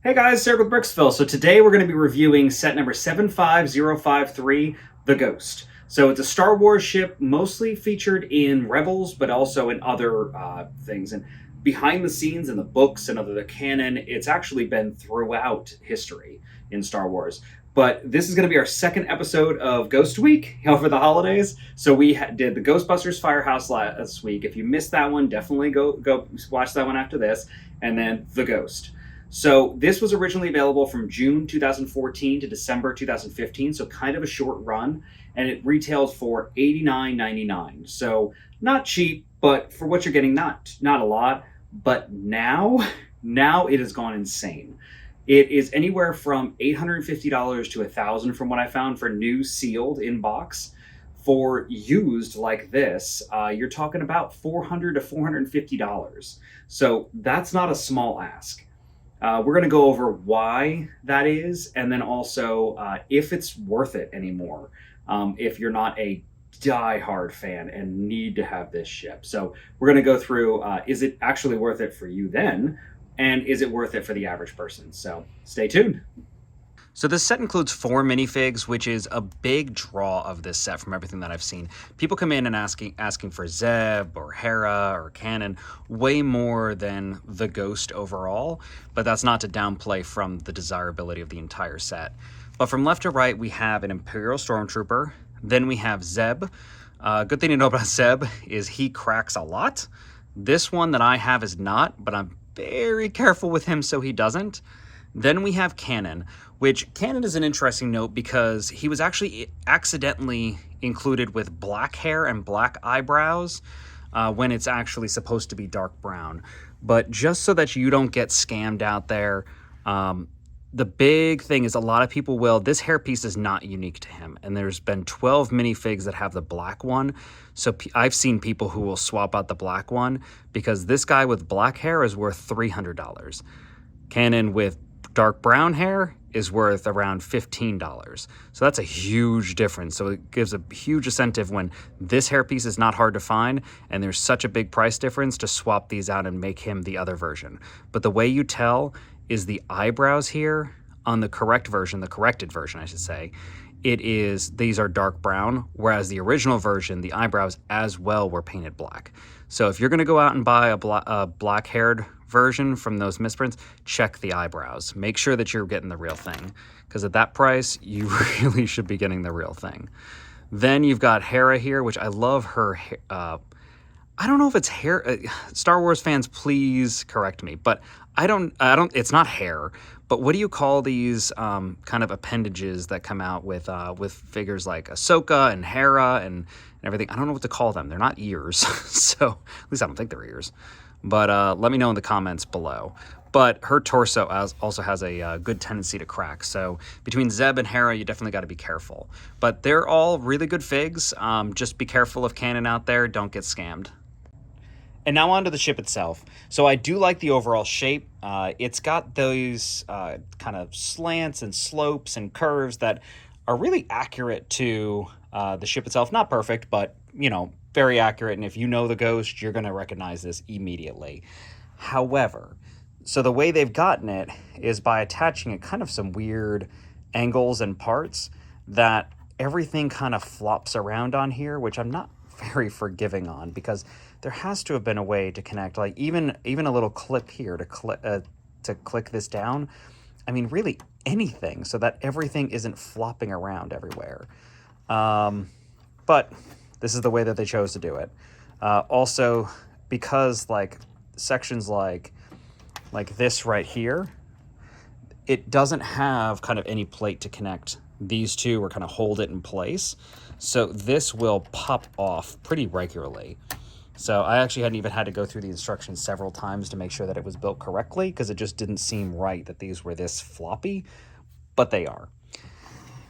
Hey guys, Sarah with Bricksville. So today we're going to be reviewing set number 75053, The Ghost. So it's a Star Wars ship, mostly featured in Rebels, but also in other things. And behind the scenes in the books and other canon, it's actually been throughout history in Star Wars. But this is going to be our second episode of Ghost Week over the holidays. So we did the Ghostbusters Firehouse last week. If you missed that one, definitely go watch that one after this. And then The Ghost. So this was originally available from June 2014 to December 2015, so kind of a short run, and it retailed for $89.99. So not cheap, but for what you're getting, not a lot. But now it has gone insane. It is anywhere from $850 to $1,000 from what I found for new sealed in box. For used like this, you're talking about $400 to $450. So that's not a small ask. We're going to go over why that is, and then also if it's worth it anymore. If you're not a die-hard fan and need to have this ship. So we're going to go through, is it actually worth it for you then? And is it worth it for the average person? So stay tuned. So this set includes 4 minifigs, which is a big draw of this set from everything that I've seen. People come in and asking for Zeb or Hera or Kanan way more than the Ghost overall, but that's not to downplay from the desirability of the entire set. But from left to right, we have an Imperial Stormtrooper, then we have Zeb. Good thing to know about Zeb is he cracks a lot. This one that I have is not, but I'm very careful with him so he doesn't. Then we have Kanan, which Kanan is an interesting note because he was actually accidentally included with black hair and black eyebrows when it's actually supposed to be dark brown. But just so that you don't get scammed out there, the big thing is a lot of people will, this hairpiece is not unique to him. And there's been 12 minifigs that have the black one. So I've seen people who will swap out the black one because this guy with black hair is worth $300. Kanan with dark brown hair is worth around $15. So that's a huge difference. So it gives a huge incentive when this hairpiece is not hard to find and there's such a big price difference to swap these out and make him the other version. But the way you tell is the eyebrows here on the corrected version, I should say, these are dark brown, whereas the original version, the eyebrows as well were painted black. So if you're going to go out and buy a black-haired version from those misprints, check the eyebrows. Make sure that you're getting the real thing, because at that price, you really should be getting the real thing. Then you've got Hera here, which I love her. I don't know if it's hair. Star Wars fans, please correct me, but I don't. It's not hair. But what do you call these kind of appendages that come out with figures like Ahsoka and Hera and everything? I don't know what to call them. They're not ears, so at least I don't think they're ears. But let me know in the comments below. But her torso also has a good tendency to crack. So between Zeb and Hera, you definitely got to be careful. But they're all really good figs. Just be careful of Kanan out there. Don't get scammed. And now onto the ship itself. So I do like the overall shape. It's got those kind of slants and slopes and curves that are really accurate to the ship itself. Not perfect, but, very accurate. And if you know the Ghost, you're going to recognize this immediately. However, so the way they've gotten it is by attaching it kind of some weird angles and parts that everything kind of flops around on here, which I'm not very forgiving on, because there has to have been a way to connect, like even a little clip here to click this down. I mean, really anything, so that everything isn't flopping around everywhere. But this is the way that they chose to do it. Also, because like sections like this right here, it doesn't have kind of any plate to connect these two or kind of hold it in place. So this will pop off pretty regularly. So I actually hadn't even had to go through the instructions several times to make sure that it was built correctly, because it just didn't seem right that these were this floppy, but they are.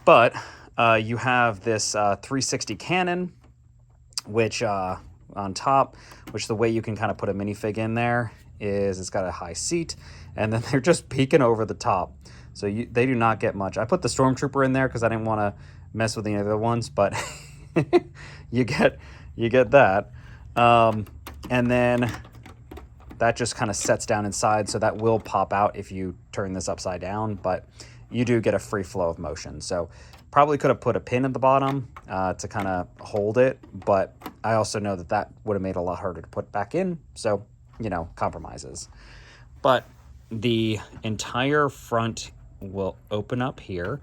But you have this 360 cannon, which on top, which the way you can kind of put a minifig in there is it's got a high seat, and then they're just peeking over the top. So they do not get much. I put the Stormtrooper in there because I didn't want to mess with any other ones, but you get that. And then that just kind of sets down inside, so that will pop out if you turn this upside down, but you do get a free flow of motion. So probably could have put a pin at the bottom to kind of hold it, but I also know that that would have made it a lot harder to put back in, so, you know, compromises. But the entire front will open up here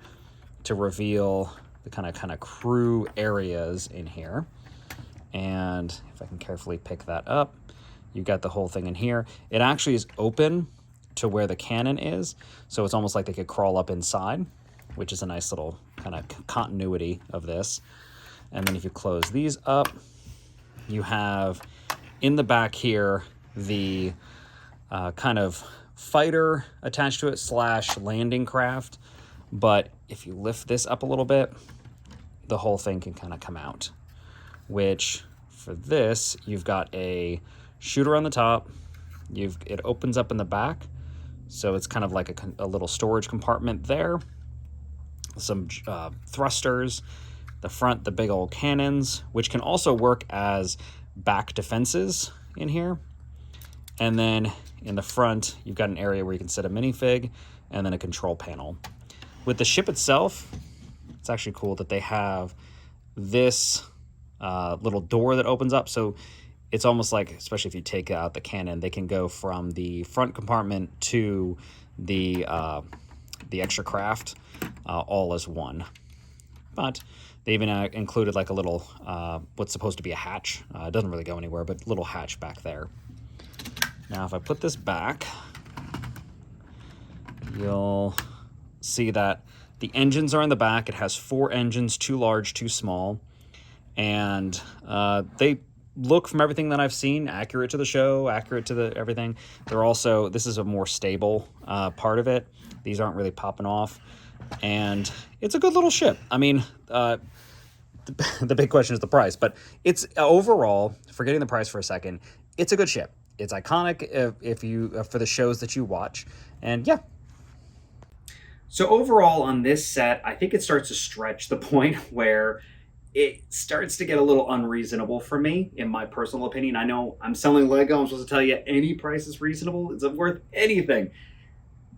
to reveal the kind of crew areas in here. And if I can carefully pick that up, you've got the whole thing in here. It actually is open to where the cannon is, so it's almost like they could crawl up inside, which is a nice little kind of continuity of this. And then if you close these up, you have in the back here the kind of fighter attached to it / landing craft. But if you lift this up a little bit, the whole thing can kind of come out, which for this, you've got a shooter on the top. It opens up in the back, so it's kind of like a little storage compartment there. Some thrusters, the front, the big old cannons, which can also work as back defenses in here. And then in the front, you've got an area where you can set a minifig and then a control panel. With the ship itself, it's actually cool that they have this little door that opens up. So it's almost like, especially if you take out the cannon, they can go from the front compartment to the extra craft all as one. But they even included like a little, what's supposed to be a hatch. It doesn't really go anywhere, but little hatch back there. Now, if I put this back, you'll see that the engines are in the back. It has 4 engines, 2 large, 2 small. And they look, from everything that I've seen, accurate to the show, accurate to everything. They're also, this is a more stable part of it. These aren't really popping off. And it's a good little ship. I mean, the big question is the price. But it's overall, forgetting the price for a second, it's a good ship. It's iconic if you for the shows that you watch. And yeah. So overall on this set, I think it starts to stretch the point where it starts to get a little unreasonable for me, in my personal opinion. I know I'm selling Lego. I'm supposed to tell you any price is reasonable. It's worth anything.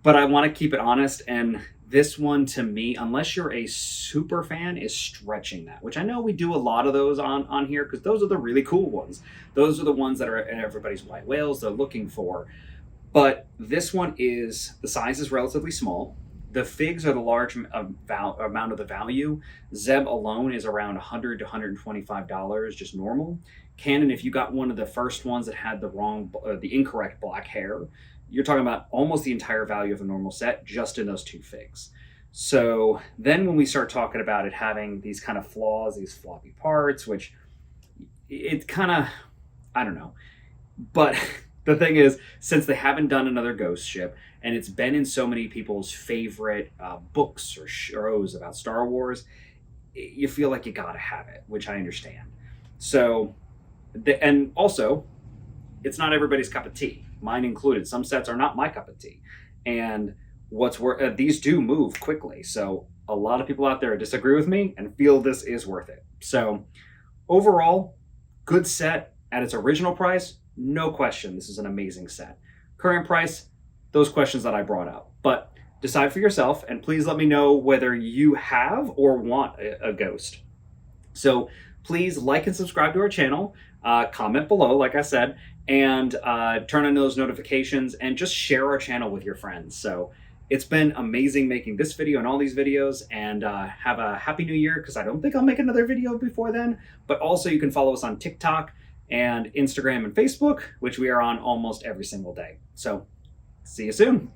But I want to keep it honest. And this one, to me, unless you're a super fan, is stretching that, which I know we do a lot of those on here, because those are the really cool ones. Those are the ones that are in everybody's white whales they're looking for. But this one is, the size is relatively small. The figs are the large amount of the value. Zeb alone is around $100 to $125, just normal. Cannon, if you got one of the first ones that had the incorrect black hair, you're talking about almost the entire value of a normal set just in those 2 figs. So then when we start talking about it having these kind of flaws, these floppy parts, which it kind of, I don't know. But the thing is, since they haven't done another Ghost ship, and it's been in so many people's favorite books or shows about Star Wars, you feel like you gotta have it, which I understand. So, and also, it's not everybody's cup of tea, mine included. Some sets are not my cup of tea. And these do move quickly. So a lot of people out there disagree with me and feel this is worth it. So overall, good set at its original price. No question, this is an amazing set. Current price, those questions that I brought up. But decide for yourself, and please let me know whether you have or want a Ghost. So please like and subscribe to our channel, comment below, like I said, and turn on those notifications, and just share our channel with your friends. So it's been amazing making this video and all these videos, and have a happy new year, because I don't think I'll make another video before then. But also you can follow us on TikTok and Instagram and Facebook, which we are on almost every single day. So see you soon.